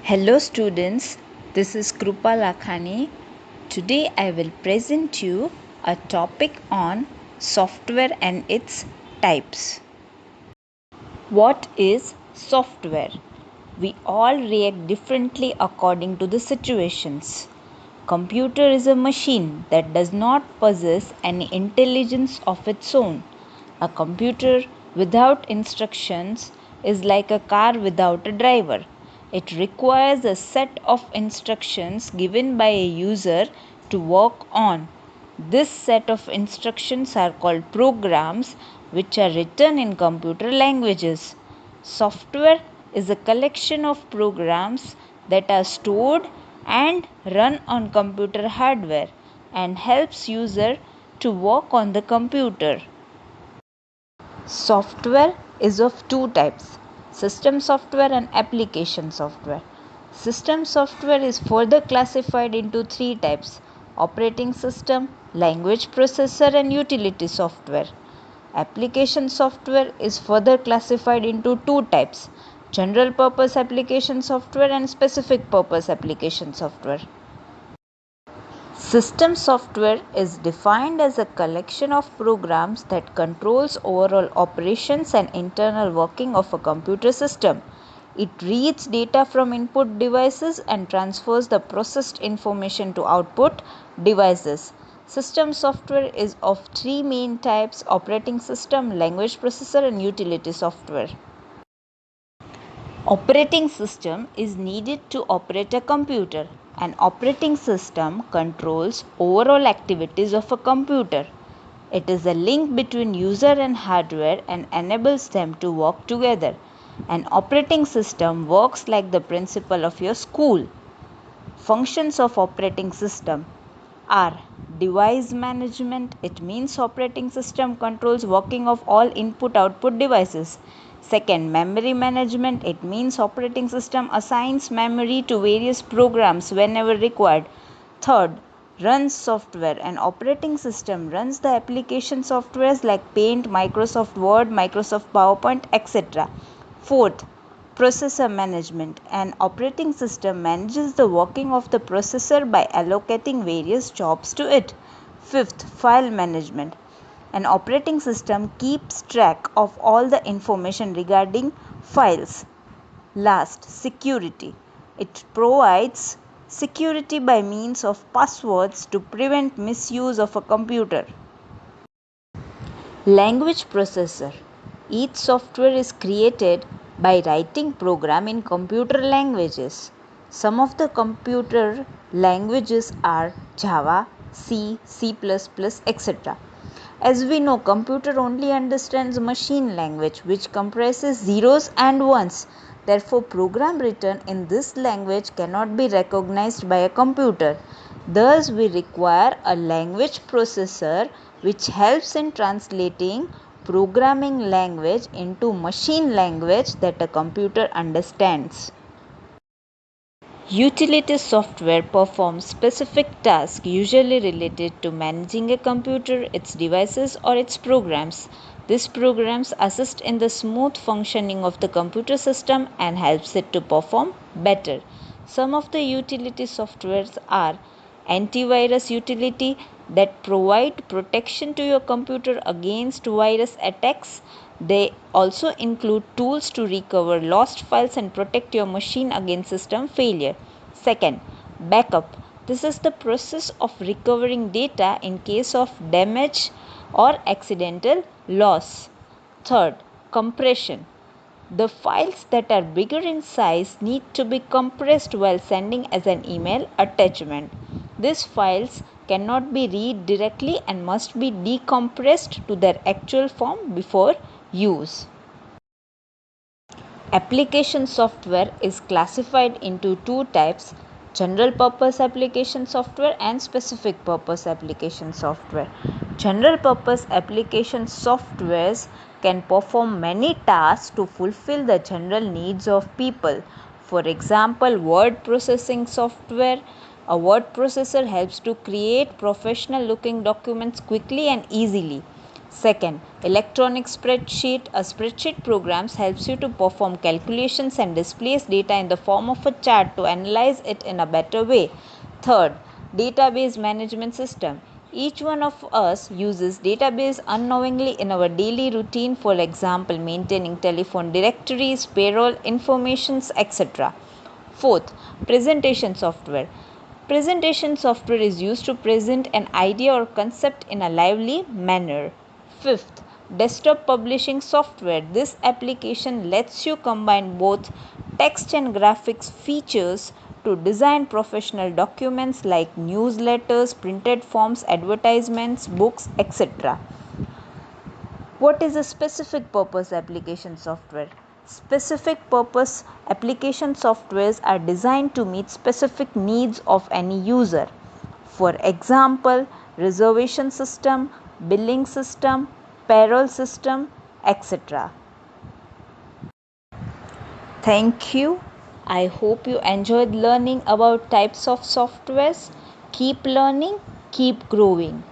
Hello students, this is Krupa Lakhani. Today I will present you a topic on software and its types. What is software? We all react differently according to the situations. Computer is a machine that does not possess any intelligence of its own. A computer without instructions is like a car without a driver. It requires a set of instructions given by a user to work on. This set of instructions are called programs, which are written in computer languages. Software is a collection of programs that are stored and run on computer hardware and helps user to work on the computer. Software is of two types: system software and application software. System software is further classified into three types: operating system, language processor, and utility software. Application software is further classified into two types: general purpose application software and specific purpose application software. System software is defined as a collection of programs that controls overall operations and internal working of a computer system. It reads data from input devices and transfers the processed information to output devices. System software is of three main types: operating system, language processor, and utility software. Operating system is needed to operate a computer. An operating system controls overall activities of a computer. It is a link between user and hardware and enables them to work together. An operating system works like the principal of your school. Functions of operating system are device management. It means operating system controls working of all input-output devices. Second, memory management. It means operating system assigns memory to various programs whenever required. Third, runs software. An operating system runs the application softwares like Paint, Microsoft Word, Microsoft PowerPoint, etc. Fourth, processor management. An operating system manages the working of the processor by allocating various jobs to it. Fifth, file management. An operating system keeps track of all the information regarding files. Last, security. It provides security by means of passwords to prevent misuse of a computer. Language processor. Each software is created by writing program in computer languages. Some of the computer languages are Java, C, C++, etc. As we know, computer only understands machine language, which comprises zeros and ones. Therefore, program written in this language cannot be recognized by a computer. Thus, we require a language processor which helps in translating programming language into machine language that a computer understands. Utility software performs specific tasks usually related to managing a computer, its devices, or its programs. These programs assist in the smooth functioning of the computer system and helps it to perform better. Some of the utility softwares are antivirus utility that provide protection to your computer against virus attacks. They also include tools to recover lost files and protect your machine against system failure. Second, backup. This is the process of recovering data in case of damage or accidental loss. Third, compression. The files that are bigger in size need to be compressed while sending as an email attachment. These files cannot be read directly and must be decompressed to their actual form before use. Application software is classified into two types: general purpose application software and specific purpose application software. General purpose application softwares can perform many tasks to fulfill the general needs of people. For example, word processing software. A word processor helps to create professional looking documents quickly and easily. Second, electronic spreadsheet. A spreadsheet program helps you to perform calculations and displays data in the form of a chart to analyze it in a better way. Third, database management system. Each one of us uses database unknowingly in our daily routine, for example, maintaining telephone directories, payroll informations, etc. Fourth, presentation software. Presentation software is used to present an idea or concept in a lively manner. Fifth, desktop publishing software. This application lets you combine both text and graphics features to design professional documents like newsletters, printed forms, advertisements, books, etc. What is a specific purpose application software? Specific purpose application softwares are designed to meet specific needs of any user. For example, reservation system, billing system, payroll system, etc. Thank you. I hope you enjoyed learning about types of softwares. Keep learning, keep growing.